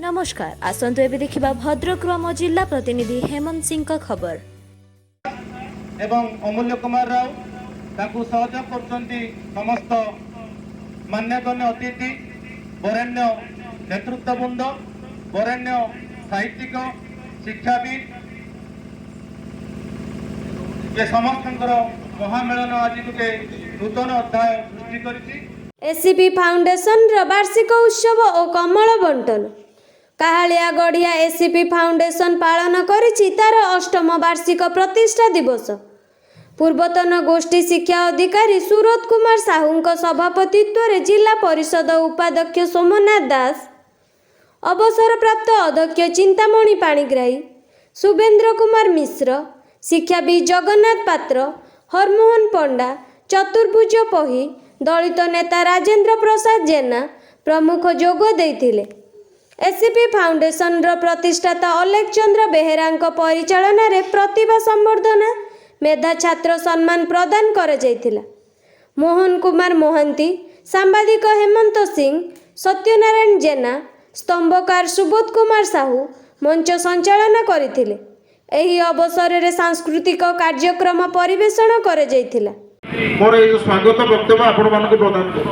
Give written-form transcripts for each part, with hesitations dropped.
नमस्कार आसंतु एबे देखिबा भद्रकରୁ ଆମ जिला प्रतिनिधि हेमंत सिंह का खबर एवं अमूल्य कुमार राव ताकू सहयोग करछंती समस्त मान्यगण्य अतिथि वरेण्य नेतृत्ववृंद वरेण्य साहित्यिक शिक्षाविद ये समस्तंकर महामेलन आज गुटे नूतन अध्याय सृष्टि करिछि। एसीपी फाउंडेशन वार्षिक उत्सव और कमल बंटन काहालिया गढ़िया एसीपी फाउंडेशन पालन करिछि तार 8म वार्षिक प्रतिष्ठा दिवस। पूर्वतन गोष्ठी शिक्षा अधिकारी सुरत कुमार साहू सभापतित्व रे जिला परिषद उपाध्यक्ष सोमनाथ दास, अवसरप्राप्त अध्यक्ष चिंतामणि पाणिग्राही, शुभेन्द्र कुमार मिश्र, शिक्षाविद जगन्नाथ पात्र, हरमोहन पंडा, चतुर्भुज पही, दलित नेता राजेंद्र प्रसाद जेना प्रमुख जोग देइथिले। एसीपी फाउंडेशन प्रतिष्ठाता अलेख चंद्र बेहेरा परिचालन रे प्रतिभा संवर्धना मेधा छात्र सम्मान प्रदान कर जाइथिला। मोहन कुमार मोहंती, सांबादिक हेमंत सिंह, सत्यनारायण जेना, स्तंभकार सुबोध कुमार साहू मंच संचालन करथिले। एही अवसर रे सांस्कृतिक कार्यक्रम परिवेषण कर जाइथिला। मोर ये स्वागत वक्तव्य आपण मानक प्रदान कर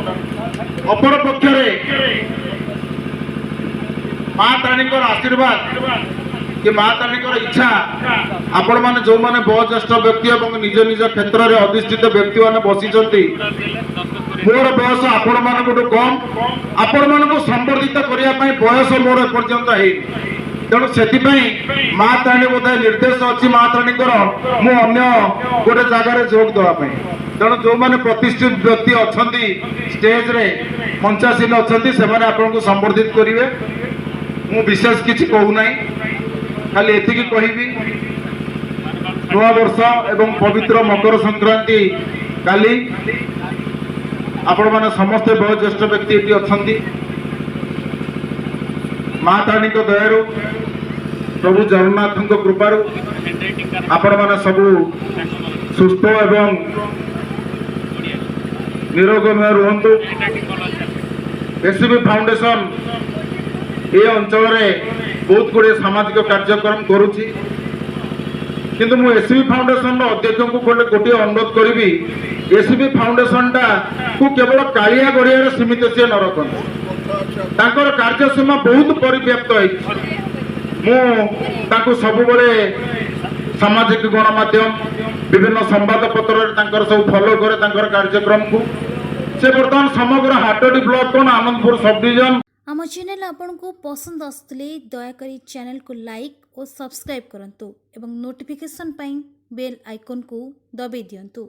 अपर पक्षरे माँ ताणी आशीर्वाद कि माँ ताणी इच्छा आपण माने जो माने वयोज्येष्ठ व्यक्ति और निज निज क्षेत्र में अधिष्ठित व्यक्ति माने बसिचंती मोर बयस आपण मानक कम आपण मानक संवर्धित करिया पई बयस मोर एपर्यंत है तेणु से माँ ताणी बोध निर्देश अच्छी माँ ताणी मु अन्य गोटे जगार जोग देवाई तेणु जो मैंने प्रतिष्ठित व्यक्ति अच्छा स्टेज रे मंचासीन अच्छा से आपको संवर्धित करेंगे। मु विशेष किसी कहूना खाली एति कहबी नवा वर्ष एवं पवित्र मकर संक्रांति काली आपण मैंने समस्त वयोज्येष्ठ व्यक्ति ये अच्छा माँ ताणी दयारू प्रभु जगन्नाथ कृपारू आपण मैंने सबू सुस्थ एवं निरोगमय रुहतु। एसीबी फाउंडेशन ये अंचल बहुत गुड़े सामाजिक कार्यक्रम करुच्ची किंतु मु एसीबी फाउंडेशन अध्यक्ष को गोटे अनुरोध करी एसीबी फाउंडेशन टा को केवल कालिया गड़िया सीमित सी न रखते कार्यसीमा बहुत परिव्याप्त है सब सामाजिक गणमाध्यम विभिन्न संवाद पत्र सब फॉलो करे कार्यक्रम को से बर्तमान समग्र हाटोटी ब्लॉक कौन आनंदपुर सब डिविजन आम चैनल आपको पसंद आसुले दयाकोरी चैनल को लाइक और सब्सक्राइब करंतु एवं नोटिफिकेशन पाई बेल आइकन को दबाई दियंतु।